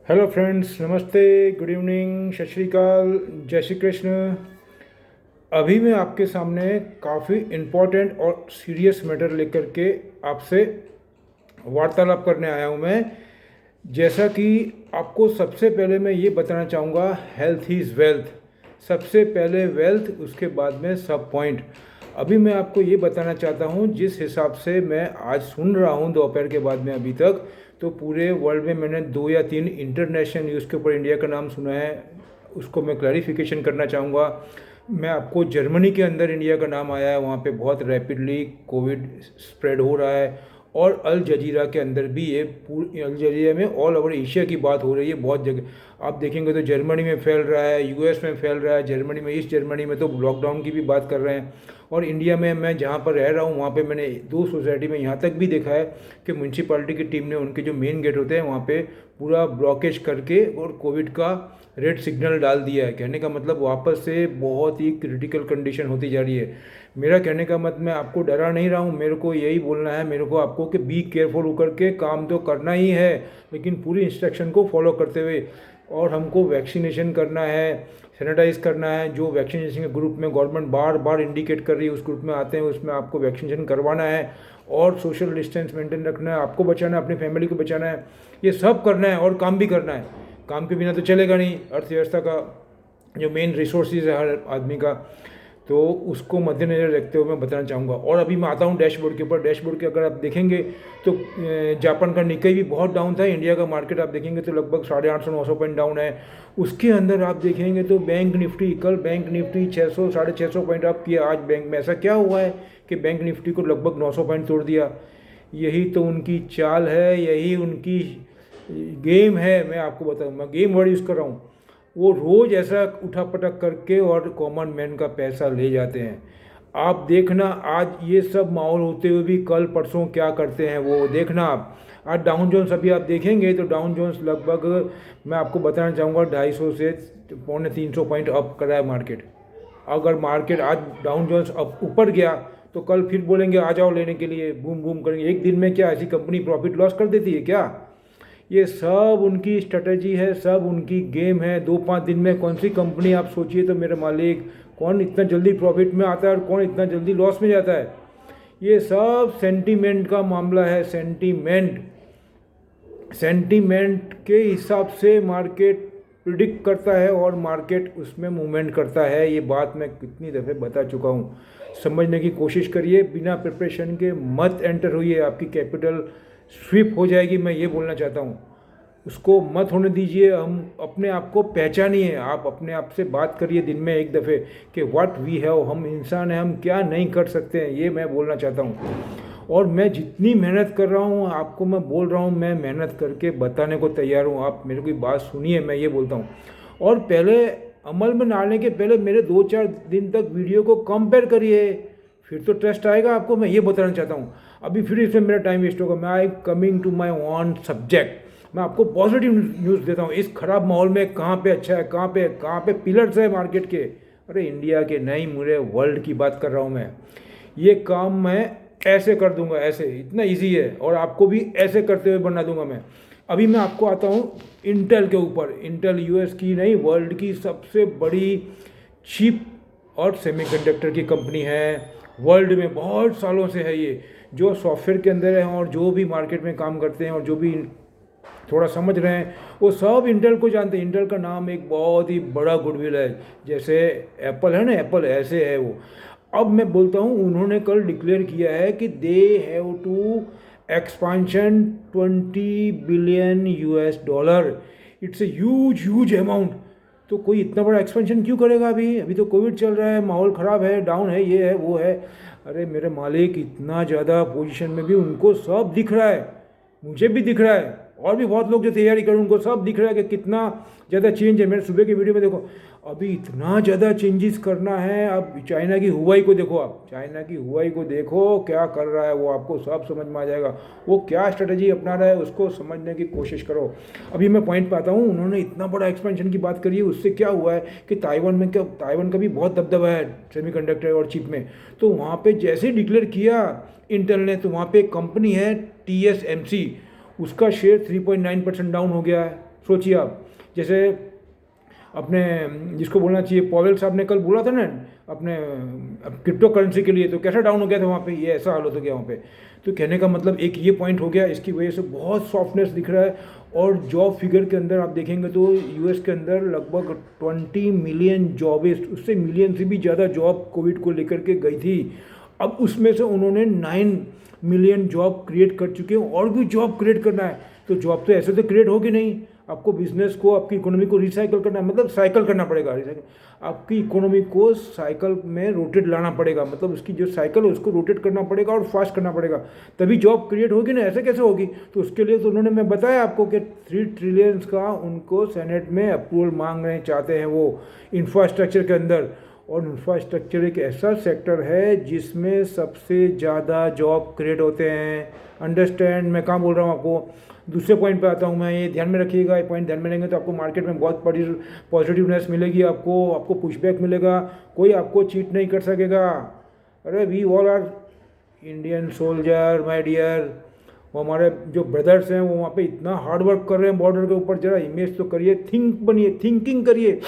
Hello friends, नमस्ते, good evening, सत श्री अकाल, जय श्री कृष्ण। अभी मैं आपके सामने काफ़ी इम्पोर्टेंट और सीरियस मैटर लेकर के आपसे वार्तालाप करने आया हूँ मैं। जैसा कि आपको सबसे पहले मैं ये बताना चाहूँगा, हेल्थ इज़ वेल्थ। सबसे पहले वेल्थ, उसके बाद में सब पॉइंट। अभी मैं आपको ये बताना चाहता हूँ, जिस हिसाब से मैं आज सुन रहा हूँ दोपहर के बाद में अभी तक, तो पूरे वर्ल्ड में मैंने 2 या 3 इंटरनेशनल न्यूज़ के ऊपर इंडिया का नाम सुना है। उसको मैं क्लैरिफिकेशन करना चाहूँगा। मैं आपको जर्मनी के अंदर इंडिया का नाम आया है, वहाँ पे बहुत रैपिडली कोविड स्प्रेड हो रहा है। और अल जजीरा के अंदर भी ये पूरी अल जजीरा में ऑल ओवर एशिया की बात हो रही है। बहुत जगह आप देखेंगे तो जर्मनी में फैल रहा है, यूएस में फैल रहा है, जर्मनी में, ईस्ट जर्मनी में तो लॉकडाउन की भी बात कर रहे हैं। और इंडिया में मैं जहाँ पर रह रहा हूँ वहाँ पे मैंने 2 सोसाइटी में यहाँ तक भी देखा है कि म्यूनसिपालिटी की टीम ने उनके जो मेन गेट होते हैं वहाँ पे पूरा ब्लॉकेज करके और कोविड का रेड सिग्नल डाल दिया है। कहने का मतलब वापस से बहुत ही क्रिटिकल कंडीशन होती जा रही है। मेरा कहने का मतलब, मैं आपको डरा नहीं रहा हूँ, मेरे को यही बोलना है मेरे को आपको कि बी केयरफुल होकर के काम तो करना ही है, लेकिन पूरी इंस्ट्रक्शन को फॉलो करते हुए। और हमको वैक्सीनेशन करना है, सैनिटाइज करना है। जो वैक्सीनेशन के ग्रुप में गवर्नमेंट बार बार इंडिकेट कर रही है, उस ग्रुप में आते हैं, उसमें आपको वैक्सीनेशन करवाना है। और सोशल डिस्टेंस मेंटेन रखना है, आपको बचाना है, अपनी फैमिली को बचाना है। ये सब करना है और काम भी करना है। काम के बिना तो चलेगा नहीं। अर्थव्यवस्था का जो मेन रिसोर्सेज है हर आदमी का, तो उसको मद्देनजर रखते हुए मैं बताना चाहूँगा। और अभी मैं आता हूँ डैशबोर्ड के ऊपर। डैशबोर्ड के अगर आप देखेंगे तो जापान का निक्केई भी बहुत डाउन था। इंडिया का मार्केट आप देखेंगे तो लगभग 850-900 पॉइंट डाउन है। उसके अंदर आप देखेंगे तो बैंक निफ्टी, कल बैंक निफ्टी 600 650 पॉइंट अप किया। आज बैंक में ऐसा क्या हुआ है कि बैंक निफ्टी को लगभग 900 पॉइंट तोड़ दिया। यही तो उनकी चाल है, यही उनकी गेम है। मैं आपको बताऊँ, मैं गेम वर्ड यूज़ कर रहा हूँ। वो रोज़ ऐसा उठापटक करके और कॉमन मैन का पैसा ले जाते हैं। आप देखना, आज ये सब माहौल होते हुए भी कल परसों क्या करते हैं वो देखना आप। आज डाउन जोन्स अभी आप देखेंगे तो डाउन जोन्स लगभग, मैं आपको बताना चाहूँगा, 250 से 250 पॉइंट अप करा है मार्केट। अगर मार्केट आज डाउन जोन्स अप ऊपर गया तो कल फिर बोलेंगे आ जाओ लेने के लिए, बूम बूम करेंगे। एक दिन में क्या ऐसी कंपनी प्रॉफिट लॉस कर देती है क्या? ये सब उनकी स्ट्रेटजी है, सब उनकी गेम है। 2-5 दिन में कौन सी कंपनी, आप सोचिए तो मेरे मालिक, कौन इतना जल्दी प्रॉफिट में आता है और कौन इतना जल्दी लॉस में जाता है। ये सब सेंटीमेंट का मामला है। सेंटीमेंट के हिसाब से मार्केट प्रिडिक्ट करता है और मार्केट उसमें मूवमेंट करता है। ये बात मैं कितनी दफ़े बता चुका हूँ। समझने की कोशिश करिए, बिना प्रिपरेशन के मत एंटर होइए, आपकी कैपिटल स्विप हो जाएगी। मैं ये बोलना चाहता हूँ, उसको मत होने दीजिए। हम अपने आप को पहचानिए, आप अपने आप से बात करिए दिन में एक दफ़े कि व्हाट वी हैव, हम इंसान हैं, हम क्या नहीं कर सकते हैं, ये मैं बोलना चाहता हूँ। और मैं जितनी मेहनत कर रहा हूँ आपको मैं बोल रहा हूँ, मैं मेहनत करके बताने को तैयार हूँ। आप मेरे को बात सुनिए, मैं ये बोलता हूँ। और पहले अमल में डालने के पहले मेरे 2-4 दिन तक वीडियो को कंपेयर करिए, फिर तो ट्रस्ट आएगा आपको। मैं ये बताना चाहता हूँ। अभी फिर इसमें मेरा टाइम वेस्ट होगा। मैं I coming to my on subject. मैं आपको पॉजिटिव न्यूज़ देता हूँ। इस खराब माहौल में कहाँ पे अच्छा है, कहाँ पे पिलर्स है मार्केट के। अरे इंडिया के नहीं, मुझे वर्ल्ड की बात कर रहा हूँ मैं। ये काम मैं ऐसे कर दूंगा, ऐसे, इतना इजी है। और आपको भी ऐसे करते हुए बना दूंगा मैं। अभी मैं आपको आता हूँ इंटेल के ऊपर। इंटेल यूएस की नहीं, वर्ल्ड की सबसे बड़ी चिप और सेमीकंडक्टर की कंपनी है। वर्ल्ड में बहुत सालों से है ये। जो सॉफ्टवेयर के अंदर है और जो भी मार्केट में काम करते हैं और जो भी थोड़ा समझ रहे हैं, वो सब इंटेल को जानते हैं। इंटेल का नाम एक बहुत ही बड़ा गुडविल है। जैसे एप्पल है ना, एप्पल ऐसे है वो। अब मैं बोलता हूँ, उन्होंने कल डिक्लेयर किया है कि they have to expansion 20 billion US dollar. It's a huge huge amount. तो कोई इतना बड़ा एक्सपेंशन क्यों करेगा? अभी तो कोविड चल रहा है, माहौल ख़राब है, डाउन है, ये है वो है। अरे मेरे मालिक, इतना ज़्यादा पोजीशन में भी उनको सब दिख रहा है, मुझे भी दिख रहा है, और भी बहुत लोग जो तैयारी कर रहे हैं उनको सब दिख रहा है कि कितना ज़्यादा चेंज है। मेरे सुबह की वीडियो में देखो, अभी इतना ज़्यादा चेंजेस करना है। अब चाइना की हुआई को देखो, आप चाइना की हुआई को देखो क्या कर रहा है वो, आपको सब समझ में आ जाएगा। वो क्या स्ट्रेटजी अपना रहा है, उसको समझने की कोशिश करो। अभी मैं पॉइंट पे आता हूँ। उन्होंने इतना बड़ा एक्सपेंशन की बात करी है, उससे क्या हुआ है कि ताइवान का भी बहुत दबदबा है सेमीकंडक्टर और चिप में। तो वहाँ पर जैसे डिक्लेयर किया इंटेल ने, तो वहाँ पर एक कंपनी है TSMC, उसका शेयर 3.9% डाउन हो गया है। सोचिए आप, जैसे अपने जिसको बोलना चाहिए पॉवेल साहब ने कल बोला था ना अपने क्रिप्टो करेंसी के लिए, तो कैसा डाउन हो गया था वहाँ पे, ये ऐसा हालत हो गया वहाँ पे। तो कहने का मतलब एक ये पॉइंट हो गया, इसकी वजह से बहुत सॉफ्टनेस दिख रहा है। और जॉब फिगर के अंदर आप देखेंगे तो यूएस के अंदर लगभग 20 मिलियन जॉब, उससे मिलियन से भी ज़्यादा जॉब कोविड को लेकर के गई थी। अब उसमें से उन्होंने 9 मिलियन जॉब क्रिएट कर चुके हैं, और भी जॉब क्रिएट करना है। तो जॉब तो ऐसे तो क्रिएट होगी नहीं, आपको बिजनेस को, आपकी इकोनॉमी को रिसाइकल करना है, मतलब साइकिल करना पड़ेगा। आपकी इकोनॉमी को साइकिल में रोटेट लाना पड़ेगा, मतलब उसकी जो साइकिल है उसको रोटेट करना पड़ेगा और फास्ट करना पड़ेगा, तभी जॉब क्रिएट होगी ना, ऐसे कैसे होगी। तो उसके लिए तो उन्होंने, मैं बताया आपको कि 3 ट्रिलियन का उनको सेनेट में अप्रूवल मांग रहे चाहते हैं वो इंफ्रास्ट्रक्चर के अंदर। और इंफ्रास्ट्रक्चर एक ऐसा सेक्टर है जिसमें सबसे ज़्यादा जॉब क्रिएट होते हैं। अंडरस्टैंड मैं कहाँ बोल रहा हूँ आपको। दूसरे पॉइंट पे आता हूँ मैं, ये ध्यान में रखिएगा, ये पॉइंट ध्यान में रहेंगे तो आपको मार्केट में बहुत बड़ी पॉजिटिवनेस मिलेगी, आपको पुशबैक मिलेगा, कोई आपको चीट नहीं कर सकेगा। अरे we all are Indian soldier my dear. वो हमारे जो ब्रदर्स हैं वो वहाँ पे इतना हार्ड वर्क कर रहे हैं बॉर्डर के ऊपर। जरा इमेज तो करिए, थिंकिंग करिए,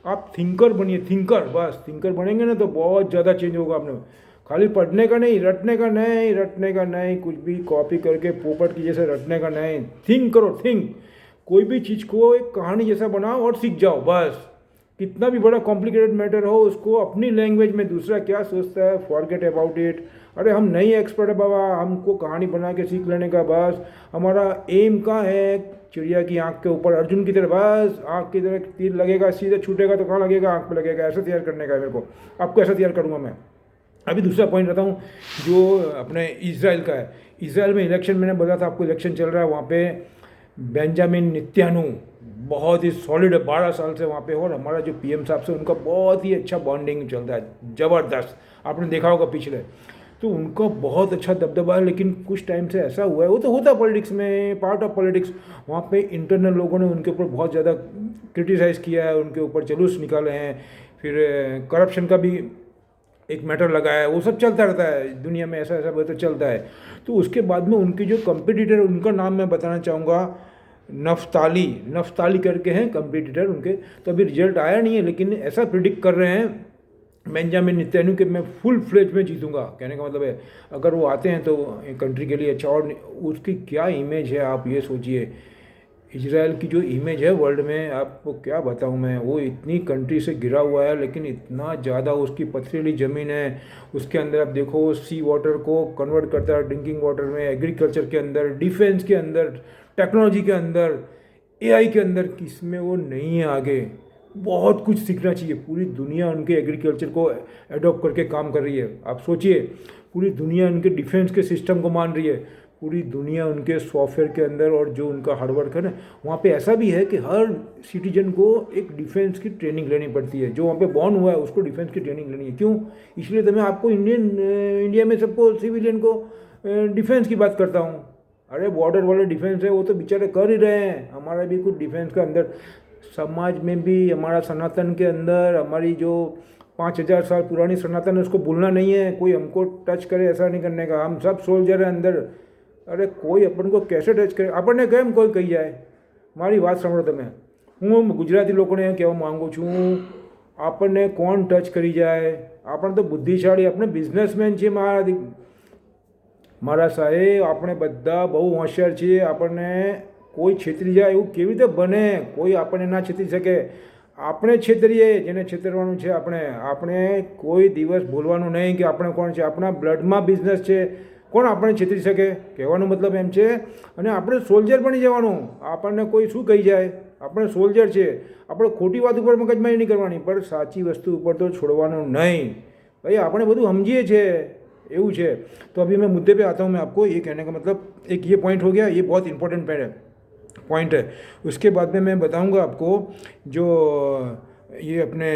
आप थिंकर बनिए, थिंकर, बस थिंकर बनेंगे ना तो बहुत ज़्यादा चेंज होगा। आपने खाली पढ़ने का नहीं, रटने का नहीं, कुछ भी कॉपी करके पोपट की जैसे रटने का नहीं। थिंक करो, कोई भी चीज़ को एक कहानी जैसा बनाओ और सीख जाओ बस। कितना भी बड़ा कॉम्प्लिकेटेड मैटर हो उसको अपनी लैंग्वेज में दूसरा क्या सोचता है फॉरगेट अबाउट इट। अरे हम नहीं एक्सपर्ट है बाबा, हमको कहानी बना के सीख लेने का बस। हमारा एम कहाँ है, चिड़िया की आंख के ऊपर अर्जुन की तरह, बस आंख की तरह तीर लगेगा, सीधे छूटेगा तो कहाँ लगेगा, आंख पे लगेगा। ऐसा तैयार करने का है मेरे को, आपको ऐसा तैयार करूँगा मैं। अभी दूसरा पॉइंट रहता हूँ जो अपने इजराइल का है। इजराइल में इलेक्शन, मैंने बोला था आपको इलेक्शन चल रहा है वहाँ पे। बेंजामिन नेतन्याहू बहुत ही सॉलिड है, 12 साल से वहाँ पे, और हमारा जो पीएम साहब से उनका बहुत ही अच्छा बॉन्डिंग चलता है, ज़बरदस्त, आपने देखा होगा पिछले। तो उनका बहुत अच्छा दबदबा है। लेकिन कुछ टाइम से ऐसा हुआ है, वो तो होता है पॉलिटिक्स में, पार्ट ऑफ पॉलिटिक्स, वहाँ पे इंटरनल लोगों ने उनके ऊपर बहुत ज़्यादा क्रिटिसाइज़ किया है, उनके ऊपर जुलूस निकाले हैं, फिर करप्शन का भी एक मैटर लगा है, वो सब चलता रहता है दुनिया में, ऐसा तो चलता है। तो उसके बाद में उनके जो कंपटीटर, उनका नाम मैं बताना चाहूँगा, नफ्ताली करके हैं कंपटीटर उनके। तो अभी रिजल्ट आया नहीं है, लेकिन ऐसा प्रिडिक्ट कर रहे हैं बेंजामिन नेतन्याहू कि मैं फुल फ्लेज में जीतूंगा। कहने का मतलब है अगर वो आते हैं तो कंट्री के लिए अच्छा। और उसकी क्या इमेज है आप ये सोचिए, इजराइल की जो इमेज है वर्ल्ड में, आपको क्या बताऊं मैं। वो इतनी कंट्री से घिरा हुआ है, लेकिन इतना ज़्यादा उसकी पथरीली ज़मीन है, उसके अंदर आप देखो सी वाटर को कन्वर्ट करता है ड्रिंकिंग वाटर में, एग्रीकल्चर के अंदर, डिफेंस के अंदर, टेक्नोलॉजी के अंदर, एआई के अंदर, किसमें वो नहीं है आगे। बहुत कुछ सीखना चाहिए। पूरी दुनिया उनके एग्रीकल्चर को एडॉप्ट करके काम कर रही है। आप सोचिए, पूरी दुनिया उनके डिफेंस के सिस्टम को मान रही है, पूरी दुनिया उनके सॉफ्टवेयर के अंदर, और जो उनका हार्डवर्क है ना, वहाँ पे ऐसा भी है कि हर सिटीजन को एक डिफेंस की ट्रेनिंग लेनी पड़ती है। जो वहाँ पे बॉर्न हुआ है उसको डिफेंस की ट्रेनिंग लेनी है। क्यों? इसलिए तो मैं आपको इंडिया में सबको, सिविलियन को डिफेंस की बात करता हूँ। अरे बॉर्डर वाले डिफेंस है वो तो बेचारे कर ही रहे हैं, हमारा भी कुछ डिफेंस का अंदर समाज में भी, हमारा सनातन के अंदर, हमारी जो 5000 साल पुरानी सनातन है उसको भूलना नहीं है। कोई हमको टच करे ऐसा नहीं करने का, हम सब सोल्जर हैं अंदर। अरे कोई अपन को कैसे टच करे, अपन ने કેમ કોઈ કહી જાય। મારી વાત સાંભળો તમે, હું ગુજરાતી લોકોને એમ કહેવા માગું છું, આપણને કોણ ટચ કરી જાય, આપણે તો બુદ્ધિશાળી, આપણે બિઝનેસમેન છીએ મારા સાહેબ, આપણે બધા બહુ હોશિયાર છીએ। આપણને કોઈ છેતરી જાય એવું કેવી રીતે બને? કોઈ આપણને ના છેતરી શકે, આપણે છેતરીએ જેને છેતરવાનું છે। આપણે કોઈ દિવસ ભૂલવાનું નહીં કે આપણે કોણ છે, આપણા બ્લડમાં બિઝનેસ છે, કોણ આપણને છેતરી શકે? કહેવાનો મતલબ એમ છે। અને આપણે સોલ્જર બની જવાનું, આપણને કોઈ શું કહી જાય, આપણે સોલ્જર છે। આપણે ખોટી વાત ઉપર મગજમારી નહીં કરવાની, પણ સાચી વસ્તુ ઉપર તો છોડવાનું નહીં ભાઈ। આપણે બધું સમજીએ છીએ એવું છે। तो अभी मैं मुद्दे पे आता हूँ। मैं आपको ये कहने का मतलब, एक ये पॉइंट हो गया, ये बहुत इंपॉर्टेंट पॉइंट है। उसके बाद में मैं बताऊँगा आपको जो ये अपने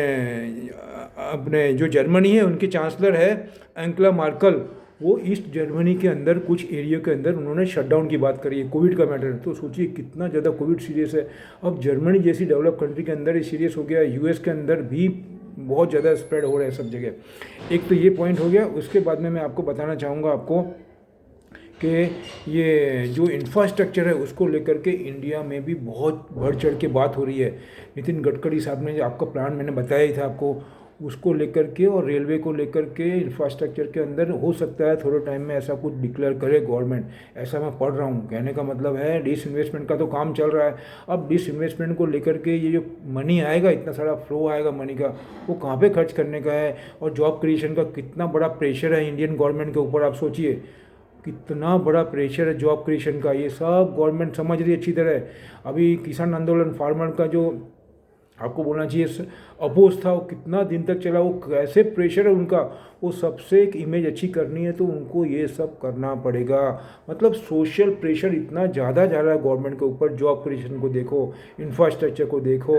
जो जर्मनी है उनकी चांसलर है एंगेला मर्केल, वो ईस्ट जर्मनी के अंदर कुछ एरिया के अंदर उन्होंने शटडाउन की बात करी है, कोविड का मैटर। तो सोचिए कितना ज़्यादा कोविड सीरियस है। अब जर्मनी जैसी डेवलप कंट्री के अंदर ये सीरियस हो गया, यूएस के अंदर भी बहुत ज़्यादा स्प्रेड हो रहा है सब जगह। एक तो ये पॉइंट हो गया। उसके बाद में मैं आपको बताना चाहूँगा आपको कि ये जो इंफ्रास्ट्रक्चर है उसको लेकर के इंडिया में भी बहुत बढ़ चढ़ के बात हो रही है। नितिन गडकरी साहब ने जो आपका प्लान मैंने बताया ही था आपको, उसको लेकर के और रेलवे को लेकर के इंफ्रास्ट्रक्चर के अंदर हो सकता है थोड़े टाइम में ऐसा कुछ डिक्लेयर करे गवर्नमेंट, ऐसा मैं पढ़ रहा हूँ। कहने का मतलब है डिसइन्वेस्टमेंट का तो काम चल रहा है, अब डिसइन्वेस्टमेंट को लेकर के ये जो मनी आएगा, इतना सारा फ्लो आएगा मनी का, वो कहाँ पे खर्च करने का है, और जॉब क्रिएशन का कितना बड़ा प्रेशर है इंडियन गवर्नमेंट के ऊपर। आप सोचिए कितना बड़ा प्रेशर है जॉब क्रिएशन का, ये सब गवर्नमेंट समझ रही है अच्छी तरह। अभी किसान आंदोलन फार्मर का जो आपको बोलना चाहिए अपोज था, वो कितना दिन तक चला, वो कैसे प्रेशर है उनका, वो सबसे एक इमेज अच्छी करनी है तो उनको ये सब करना पड़ेगा। मतलब सोशल प्रेशर इतना ज़्यादा जा रहा है गवर्नमेंट के ऊपर, जॉब क्रिएशन को देखो, इंफ्रास्ट्रक्चर को देखो,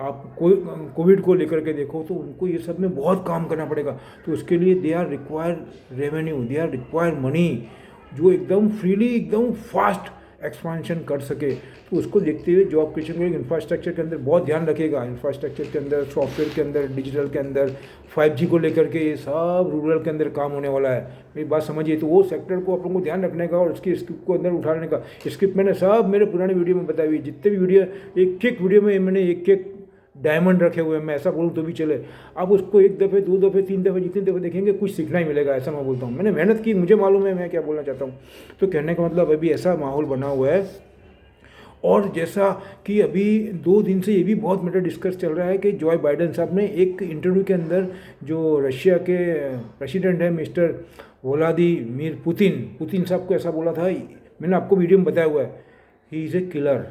आप कोविड को लेकर के देखो, तो उनको ये सब में बहुत काम करना पड़ेगा। तो उसके लिए they are require revenue, they are require money, जो एकदम फ्रीली एकदम फास्ट एक्सपांशन कर सके। तो उसको देखते हुए जॉब क्रिएशन को इंफ्रास्ट्रक्चर के अंदर बहुत ध्यान रखेगा, इंफ्रास्ट्रक्चर के अंदर, सॉफ्टवेयर के अंदर, डिजिटल के अंदर, 5G को लेकर के ये सब रूरल के अंदर काम होने वाला है। मेरी बात समझिए, तो वो सेक्टर को आप लोगों को ध्यान रखने का और उसकी स्क्रिप्ट को अंदर उठाने का। स्क्रिप्ट मैंने सब मेरे पुराने वीडियो में बताई हुई, जितने भी वीडियो, एक एक वीडियो में मैंने एक डायमंड रखे हुए हैं, मैं ऐसा बोलूँ तो भी चले। आप उसको एक दफ़े, दो दफ़े, तीन दफ़े, जितनी दफ़े देखेंगे कुछ सीखना ही मिलेगा, ऐसा मैं बोलता हूँ। मैंने मेहनत की, मुझे मालूम है मैं क्या बोलना चाहता हूँ। तो कहने का मतलब अभी ऐसा माहौल बना हुआ है। और जैसा कि अभी 2 दिन से ये भी बहुत मैटर डिस्कस चल रहा है कि जॉय बाइडेन साहब ने एक इंटरव्यू के अंदर, जो रशिया के प्रेसिडेंट है मिस्टर व्लादिमीर पुतिन साहब को ऐसा बोला था, मैंने आपको वीडियो में बताया हुआ है, ही इज़ ए किलर।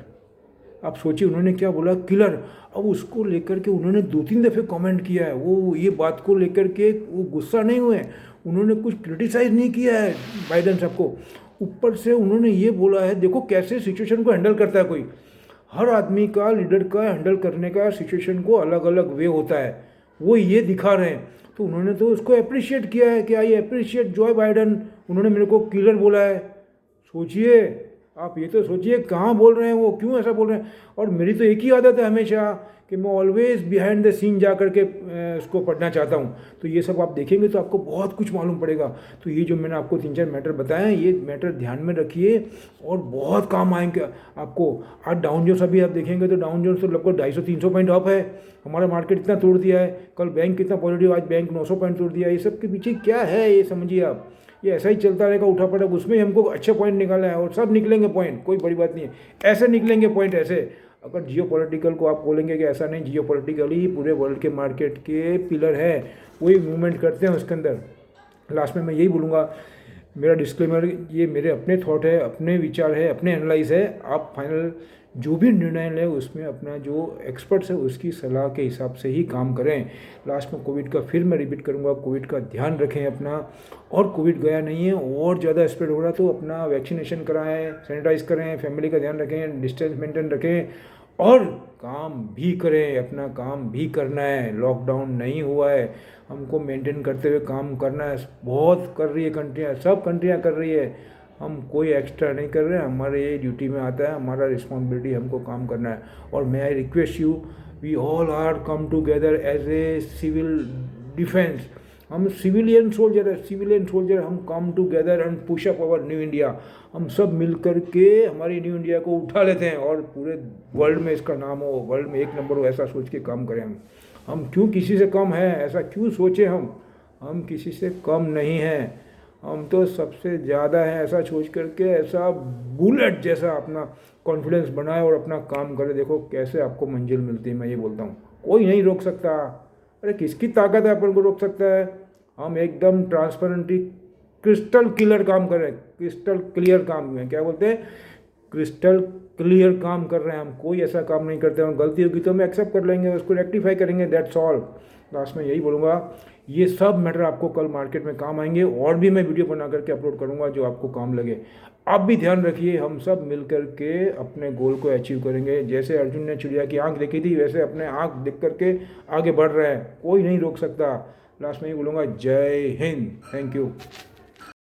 आप सोचिए उन्होंने क्या बोला, किलर। अब उसको लेकर के उन्होंने 2-3 दफ़े कमेंट किया है, वो ये बात को लेकर के वो गुस्सा नहीं हुए, उन्होंने कुछ क्रिटिसाइज़ नहीं किया है बाइडेन साहब को। ऊपर से उन्होंने ये बोला है, देखो कैसे सिचुएशन को हैंडल करता है कोई, हर आदमी का, लीडर का हैंडल करने का सिचुएशन को अलग अलग वे होता है, वो ये दिखा रहे हैं। तो उन्होंने तो उसको अप्रिशिएट किया है कि आई अप्रिशिएट जॉय बाइडेन, उन्होंने मेरे को किलर बोला है। सोचिए, आप ये तो सोचिए कहाँ बोल रहे हैं वो, क्यों ऐसा बोल रहे हैं। और मेरी तो एक ही आदत है हमेशा कि मैं ऑलवेज बिहाइंड द सीन जा कर के उसको पढ़ना चाहता हूँ। तो ये सब आप देखेंगे तो आपको बहुत कुछ मालूम पड़ेगा। तो ये जो मैंने आपको 3-4 मैटर बताए हैं, ये मैटर ध्यान में रखिए और बहुत काम आएंगे आपको। आज डाउन जोन्स अभी आप देखेंगे तो डाउन जोन्स तो लगभग 250-300 पॉइंट अप है, हमारा मार्केट इतना तोड़ दिया है। कल बैंक कितना पॉजिटिव, आज बैंक 900 पॉइंट तोड़ दिया है। ये सब के पीछे क्या है ये समझिए आप, ये ऐसा ही चलता रहेगा उठा पटक, उसमें हमको अच्छे पॉइंट निकालना है और सब निकलेंगे पॉइंट, कोई बड़ी बात नहीं है, ऐसे निकलेंगे पॉइंट ऐसे। अगर जियो पॉलिटिकल को आप बोलेंगे कि ऐसा नहीं, जियो पॉलिटिकली पूरे वर्ल्ड के मार्केट के पिलर है, वही मूवमेंट करते हैं उसके अंदर। लास्ट में मैं यही बोलूँगा, मेरा डिस्क्लेमर, ये मेरे अपने थॉट है, अपने विचार है, अपने एनालाइज है। आप फाइनल जो भी निर्णय लें उसमें अपना जो एक्सपर्ट्स है उसकी सलाह के हिसाब से ही काम करें। लास्ट में कोविड का फिर मैं रिपीट करूंगा, कोविड का ध्यान रखें अपना, और कोविड गया नहीं है और ज़्यादा स्प्रेड हो रहा तो अपना वैक्सीनेशन कराएं, सैनिटाइज करें, फैमिली का ध्यान रखें, डिस्टेंस मेंटेन रखें और काम भी करें, अपना काम भी करना है। लॉकडाउन नहीं हुआ है, हमको मेंटेन करते हुए काम करना है। बहुत कर रही है कंट्रियाँ, सब कंट्रियाँ कर रही है, हम कोई एक्स्ट्रा नहीं कर रहे हैं, हमारे ये ड्यूटी में आता है, हमारा रिस्पॉन्सिबिलिटी, हमको काम करना है। और मैं I request you, we all are come together as a civil defence, हम सिविलियन सोल्जर है, सिविलियन सोल्जर, हम come together and push up our new India. हम सब मिल कर के हमारी न्यू इंडिया को उठा लेते हैं और पूरे वर्ल्ड में इसका नाम हो, वर्ल्ड में 1 नंबर हो, ऐसा सोच के काम करें। हम क्यों किसी से कम है, ऐसा क्यों सोचे, हम किसी से कम नहीं हैं, हम तो सबसे ज़्यादा हैं, ऐसा सोच करके ऐसा बुलेट जैसा अपना कॉन्फिडेंस बनाए और अपना काम करे। देखो कैसे आपको मंजिल मिलती है, मैं ये बोलता हूँ, कोई नहीं रोक सकता। अरे किसकी ताकत है अपन को रोक सकता है। हम एकदम ट्रांसपेरेंटली क्रिस्टल क्लियर काम कर रहे हैं, क्रिस्टल क्लियर काम में क्या बोलते हैं, क्रिस्टल क्लियर काम कर रहे हैं हम, कोई ऐसा काम नहीं करते हैं। गलती होगी तो हम एक्सेप्ट कर लेंगे, उसको रेक्टिफाई करेंगे, दैट्स ऑल। लास्ट में यही बोलूँगा, ये सब मैटर आपको कल मार्केट में काम आएंगे और भी मैं वीडियो बना करके अपलोड करूँगा जो आपको काम लगे। आप भी ध्यान रखिए, हम सब मिल कर के अपने गोल को अचीव करेंगे। जैसे अर्जुन ने चिड़िया की आंख देखी थी, वैसे अपने आंख देख करके आगे बढ़ रहे हैं, कोई नहीं रोक सकता। लास्ट में ही बोलूँगा, जय हिंद, थैंक यू।